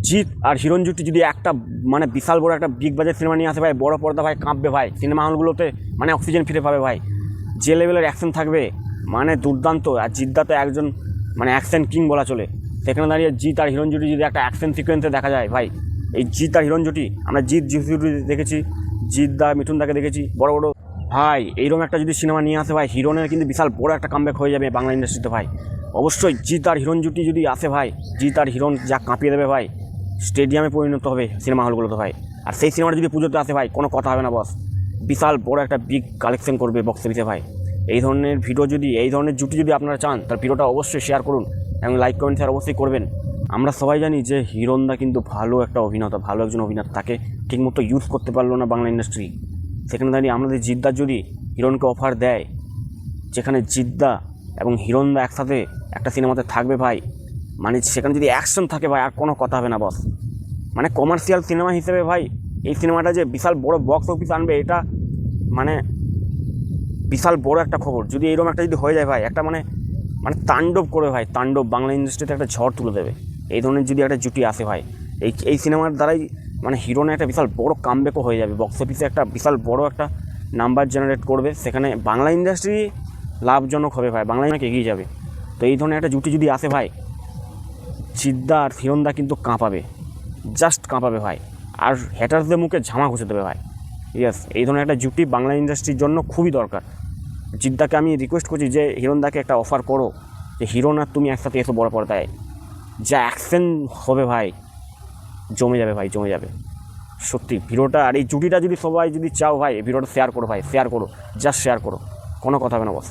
জিৎ আর হিরণ জুটি যদি একটা মানে বিশাল বড় একটা বিগ বাজেট সিনেমা নিয়ে আসে ভাই, বড় পর্দা ভাই কাঁপবে ভাই, সিনেমা হলগুলোতে মানে অক্সিজেন ফিরে পাবে ভাই, যে লেভেলের অ্যাকশন থাকবে মানে দুর্দান্ত। আর জিদ্দা তো একজন মানে অ্যাকশন কিং বলা চলে, সেখানে দাঁড়িয়ে জিৎ আর হিরণ জুটি যদি একটা অ্যাকশন সিকোয়েন্সে দেখা যায় ভাই, এই জিৎ আর হিরণ জুটি আমরা জিৎ দেখেছি, জিৎদা মিঠুনদাকে দেখেছি বড় বড় ভাই, এইরকম একটা যদি সিনেমা নিয়ে আসে ভাই, হিরণের কিন্তু বিশাল বড় একটা কামব্যাক হয়ে যাবে বাংলা ইন্ডাস্ট্রিতে ভাই। অবশ্যই জিৎ আর হিরণ জুটি যদি আসে ভাই, জিৎ আর হিরণ যা কাঁপিয়ে দেবে ভাই, স্টেডিয়ামে পরিণত হবে সিনেমা হলগুলোতে ভাই। আর সেই সিনেমাটা যদি পুজোতে আসে ভাই, কোনো কথা হবে না বস, বিশাল বড় একটা বিগ কালেকশন করবে বক্স অফিসে ভাই। এই ধরনের ভিডিও যদি, এই ধরনের জুটি যদি আপনারা চান, তার ভিডিওটা অবশ্যই শেয়ার করুন এবং লাইক কমেন্ট শেয়ার অবশ্যই করবেন। আমরা সবাই জানি যে হিরণদা কিন্তু ভালো একটা অভিনেতা, ভালো একজন অভিনেতা, তাকে ঠিকমতো ইউজ করতে পারলো না বাংলা ইন্ডাস্ট্রি। সেখানে দাঁড়িয়ে আমাদের জিদ্দা যদি হিরণকে অফার দেয়, যেখানে জিদ্দা এবং হিরণদা একসাথে একটা সিনেমাতে থাকবে ভাই, মানে সেখানে যদি অ্যাকশন থাকে ভাই, আর কোনো কথা হবে না বস। মানে কমার্শিয়াল সিনেমা হিসেবে ভাই এই সিনেমাটা যে বিশাল বড় বক্স অফিস আনবে, এটা মানে বিশাল বড় একটা খবর। যদি এরকম একটা যদি হয়ে যায় ভাই, একটা মানে মানে তাণ্ডব করে ভাই, তাণ্ডব, বাংলা ইন্ডাস্ট্রিতে একটা ঝড় তুলে দেবে এই ধরনের যদি একটা জুটি আসে ভাই। এই সিনেমার দ্বারাই মানে হিরোনে একটা বিশাল বড় কামব্যাকও হয়ে যাবে, বক্স অফিসে একটা বিশাল বড় একটা নাম্বার জেনারেট করবে, সেখানে বাংলা ইন্ডাস্ট্রি লাভজনক হবে ভাই, বাংলা ইন্ডাস্ট্রি এগিয়ে যাবে। তো এই ধরনের একটা জুটি যদি আসে ভাই, জিদ্দা আর হিরণদা কিন্তু কাঁপাবে, জাস্ট কাঁপাবে ভাই, আর হ্যাটার্সদের মুখে ঝামা ঘষে দেবে ভাই। ইয়েস, এই ধরনের একটা জুটি বাংলা ইন্ডাস্ট্রির জন্য খুবই দরকার। জিদ্দাকে আমি রিকোয়েস্ট করছি যে হিরণদাকে একটা অফার করো, যে হিরণ আর তুমি একসাথে এসো বড় পর্দায়, যা অ্যাকশন হবে ভাই, জমে যাবে ভাই, জমে যাবে সত্যি ভিডিওটা। আর এই জুটিটা যদি সবাই যদি চাও ভাই, ভিডিওটা শেয়ার করো ভাই, শেয়ার করো, জাস্ট শেয়ার করো, কোনো কথা হবে না বস।